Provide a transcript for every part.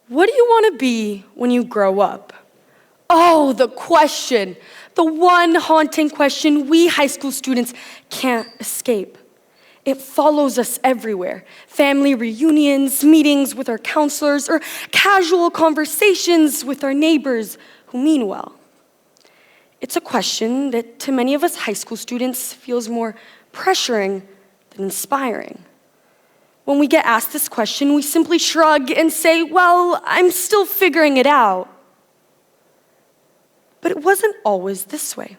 What do you want to be when you grow up? Oh, the question, the one haunting question we high school students can't escape. It follows us everywhere. Family reunions, meetings with our counselors, or casual conversations with our neighbors who mean well. It's a question that to many of us high school students feels more pressuring than inspiring. When we get asked this question, we simply shrug and say, well, I'm still figuring it out. But it wasn't always this way.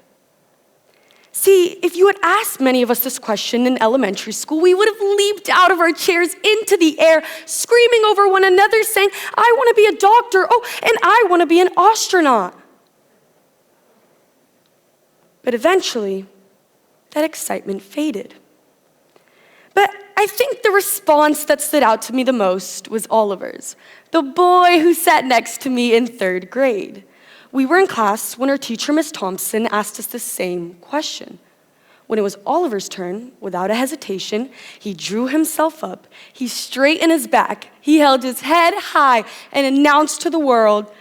See, if you had asked many of us this question in elementary school, we would have leaped out of our chairs into the air, screaming over one another, saying, I want to be a doctor, oh, and I want to be an astronaut. But eventually, that excitement faded. But I think the response that stood out to me the most was Oliver's, the boy who sat next to me in 3rd grade. We were in class when our teacher, Miss Thompson, asked us the same question. When it was Oliver's turn, without a hesitation, he drew himself up, he straightened his back, he held his head high and announced to the world,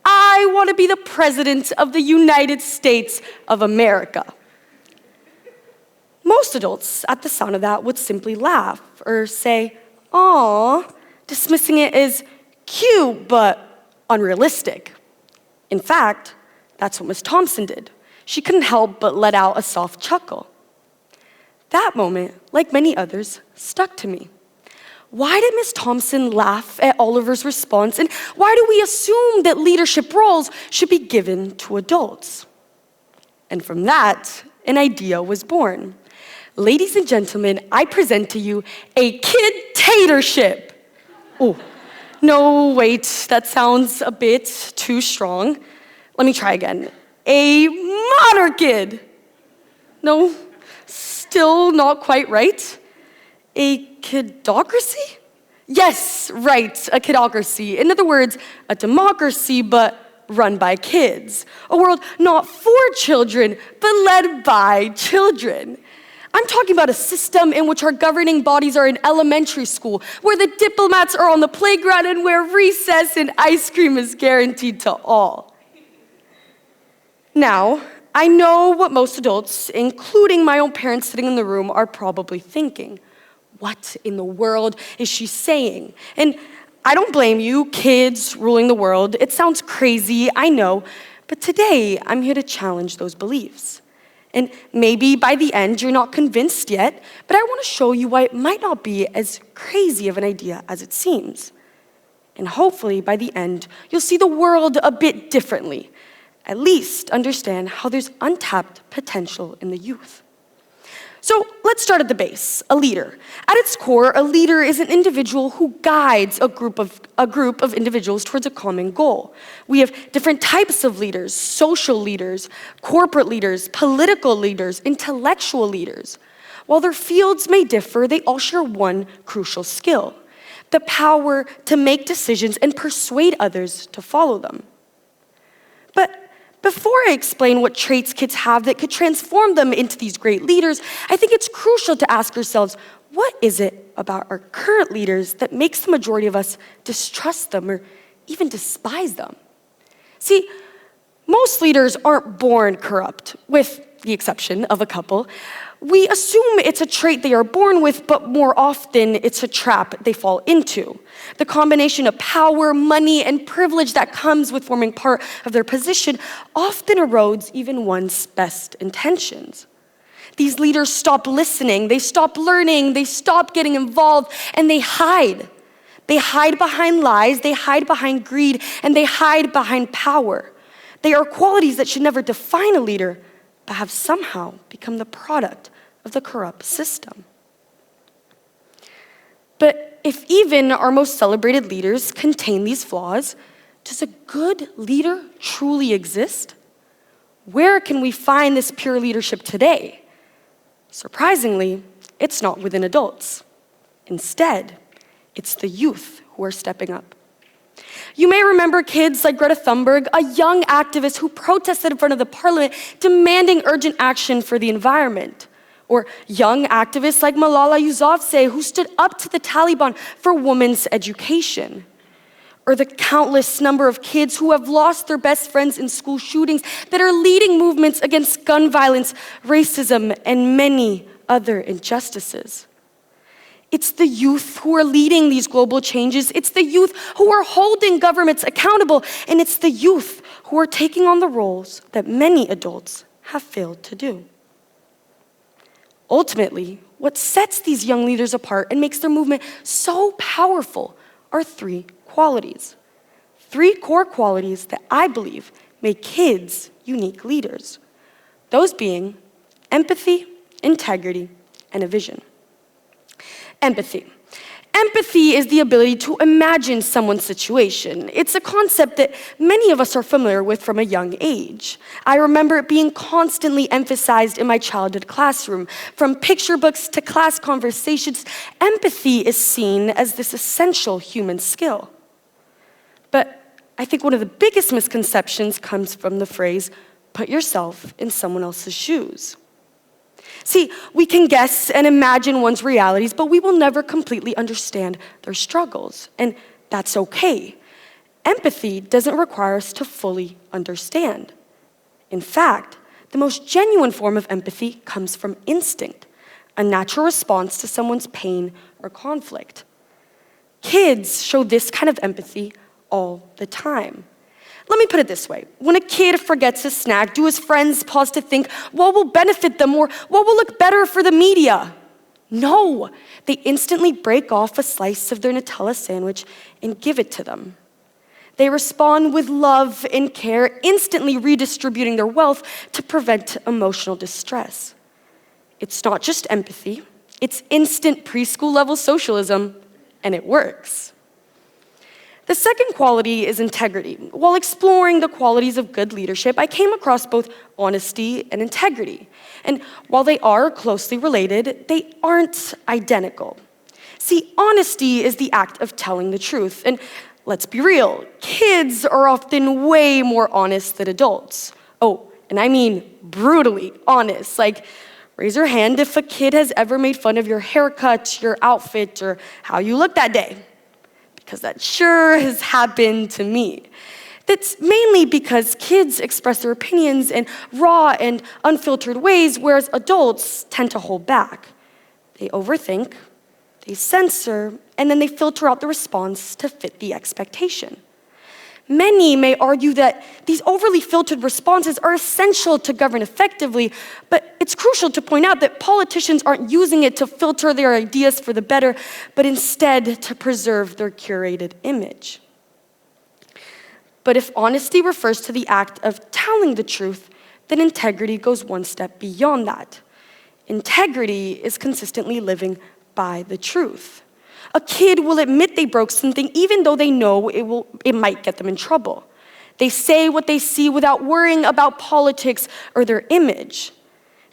I want to be the President of the United States of America. Most adults, at the sound of that, would simply laugh or say, aw, dismissing it as cute but unrealistic. In fact, that's what Miss Thompson did. She couldn't help but let out a soft chuckle. That moment, like many others, stuck to me. Why did Miss Thompson laugh at Oliver's response, and why do we assume that leadership roles should be given to adults? And from that, an idea was born. Ladies and gentlemen, I present to you a kid-tatorship. Oh. No, wait, that sounds a bit too strong. Let me try again. A monarchid. No, still not quite right. A kidocracy? Yes, right, a kidocracy. In other words, a democracy, but run by kids. A world not for children, but led by children. I'm talking about a system in which our governing bodies are in elementary school, where the diplomats are on the playground and where recess and ice cream is guaranteed to all. Now, I know what most adults, including my own parents sitting in the room, are probably thinking. What in the world is she saying? And I don't blame you, kids ruling the world. It sounds crazy, I know, but today I'm here to challenge those beliefs. And maybe by the end, you're not convinced yet, but I want to show you why it might not be as crazy of an idea as it seems. And hopefully, by the end, you'll see the world a bit differently. At least understand how there's untapped potential in the youth. So let's start at the base, a leader. At its core, a leader is an individual who guides a group of individuals towards a common goal. We have different types of leaders: social leaders, corporate leaders, political leaders, intellectual leaders. While their fields may differ, they all share one crucial skill: the power to make decisions and persuade others to follow them. But before I explain what traits kids have that could transform them into these great leaders, I think it's crucial to ask ourselves, what is it about our current leaders that makes the majority of us distrust them or even despise them? See, most leaders aren't born corrupt, with the exception of a couple. We assume it's a trait they are born with, but more often it's a trap they fall into. The combination of power, money, and privilege that comes with forming part of their position often erodes even one's best intentions. These leaders stop listening, they stop learning, they stop getting involved, and they hide. They hide behind lies, they hide behind greed, and they hide behind power. They are qualities that should never define a leader, but have somehow become the product of the corrupt system. But if even our most celebrated leaders contain these flaws, does a good leader truly exist? Where can we find this pure leadership today? Surprisingly, it's not within adults. Instead, it's the youth who are stepping up. You may remember kids like Greta Thunberg, a young activist who protested in front of the parliament demanding urgent action for the environment. Or young activists like Malala Yousafzai, who stood up to the Taliban for women's education. or the countless number of kids who have lost their best friends in school shootings that are leading movements against gun violence, racism, and many other injustices. It's the youth who are leading these global changes. It's the youth who are holding governments accountable. And it's the youth who are taking on the roles that many adults have failed to do. Ultimately, what sets these young leaders apart and makes their movement so powerful are three qualities. Three core qualities that I believe make kids unique leaders. Those being empathy, integrity, and a vision. Empathy. Empathy is the ability to imagine someone's situation. It's a concept that many of us are familiar with from a young age. I remember it being constantly emphasized in my childhood classroom. From picture books to class conversations, empathy is seen as this essential human skill. But I think one of the biggest misconceptions comes from the phrase, put yourself in someone else's shoes. See, we can guess and imagine one's realities, but we will never completely understand their struggles, and that's okay. Empathy doesn't require us to fully understand. In fact, the most genuine form of empathy comes from instinct, a natural response to someone's pain or conflict. Kids show this kind of empathy all the time. Let me put it this way. When a kid forgets a snack, do his friends pause to think, what will benefit them or what will look better for the media? No, they instantly break off a slice of their Nutella sandwich and give it to them. They respond with love and care, instantly redistributing their wealth to prevent emotional distress. It's not just empathy, it's instant preschool level socialism, and it works. The second quality is integrity. While exploring the qualities of good leadership, I came across both honesty and integrity. And while they are closely related, they aren't identical. See, honesty is the act of telling the truth. And let's be real, kids are often way more honest than adults. Oh, and I mean brutally honest. Like, raise your hand if a kid has ever made fun of your haircut, your outfit, or how you look that day. Because that sure has happened to me. That's mainly because kids express their opinions in raw and unfiltered ways, whereas adults tend to hold back. They overthink, they censor, and then they filter out the response to fit the expectation. Many may argue that these overly filtered responses are essential to govern effectively, but it's crucial to point out that politicians aren't using it to filter their ideas for the better, but instead to preserve their curated image. But if honesty refers to the act of telling the truth, then integrity goes one step beyond that. Integrity is consistently living by the truth. A kid will admit they broke something even though they know it might get them in trouble. They say what they see without worrying about politics or their image.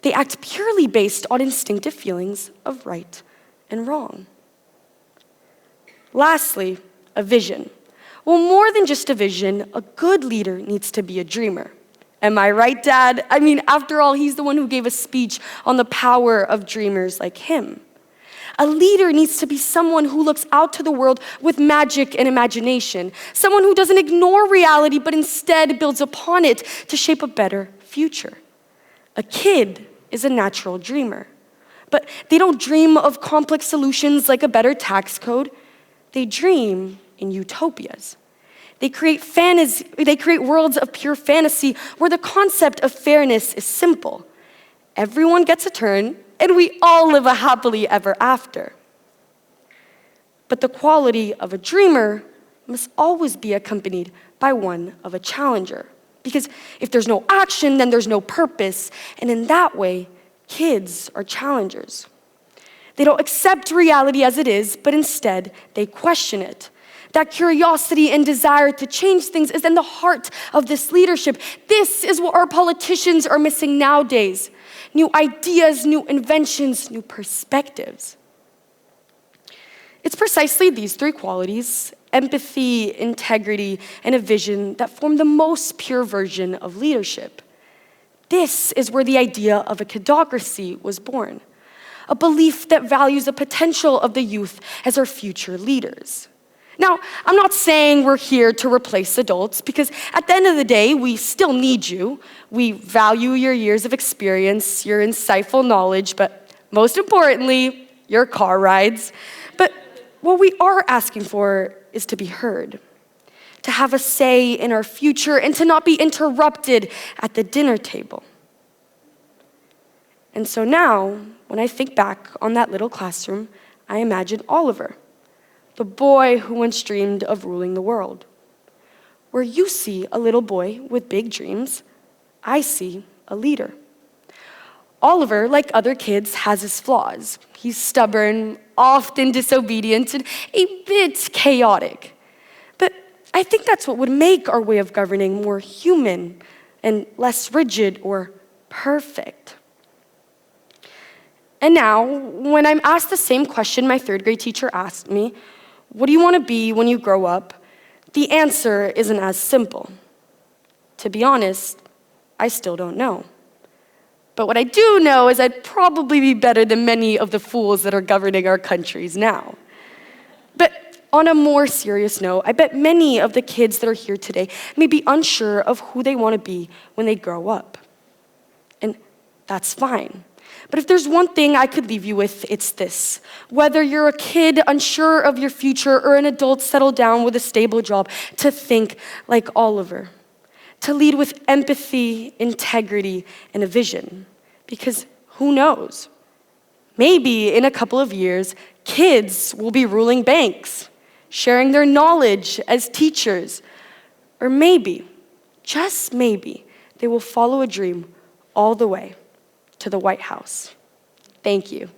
They act purely based on instinctive feelings of right and wrong. Lastly, a vision. Well, more than just a vision, a good leader needs to be a dreamer. Am I right, Dad? I mean, after all, he's the one who gave a speech on the power of dreamers like him. A leader needs to be someone who looks out to the world with magic and imagination, someone who doesn't ignore reality but instead builds upon it to shape a better future. A kid is a natural dreamer, but they don't dream of complex solutions like a better tax code. They dream in utopias. They create worlds of pure fantasy where the concept of fairness is simple. Everyone gets a turn, and we all live a happily ever after. But the quality of a dreamer must always be accompanied by one of a challenger. Because if there's no action, then there's no purpose. And in that way, kids are challengers. They don't accept reality as it is, but instead, they question it. That curiosity and desire to change things is in the heart of this leadership. This is what our politicians are missing nowadays. New ideas, new inventions, new perspectives. It's precisely these three qualities, empathy, integrity, and a vision, that form the most pure version of leadership. This is where the idea of a kidocracy was born, a belief that values the potential of the youth as our future leaders. Now, I'm not saying we're here to replace adults, because at the end of the day, we still need you. We value your years of experience, your insightful knowledge, but most importantly, your car rides. But what we are asking for is to be heard, to have a say in our future, and to not be interrupted at the dinner table. And so now, when I think back on that little classroom, I imagine Oliver, the boy who once dreamed of ruling the world. Where you see a little boy with big dreams, I see a leader. Oliver, like other kids, has his flaws. He's stubborn, often disobedient, and a bit chaotic. But I think that's what would make our way of governing more human and less rigid or perfect. And now, when I'm asked the same question my third grade teacher asked me, what do you want to be when you grow up? The answer isn't as simple. To be honest, I still don't know. But what I do know is I'd probably be better than many of the fools that are governing our countries now. But on a more serious note, I bet many of the kids that are here today may be unsure of who they want to be when they grow up. And that's fine. But if there's one thing I could leave you with, it's this. Whether you're a kid unsure of your future or an adult settled down with a stable job, to think like Oliver. To lead with empathy, integrity, and a vision. Because who knows? Maybe in a couple of years, kids will be ruling banks, sharing their knowledge as teachers. Or maybe, just maybe, they will follow a dream all the way to the White House. Thank you.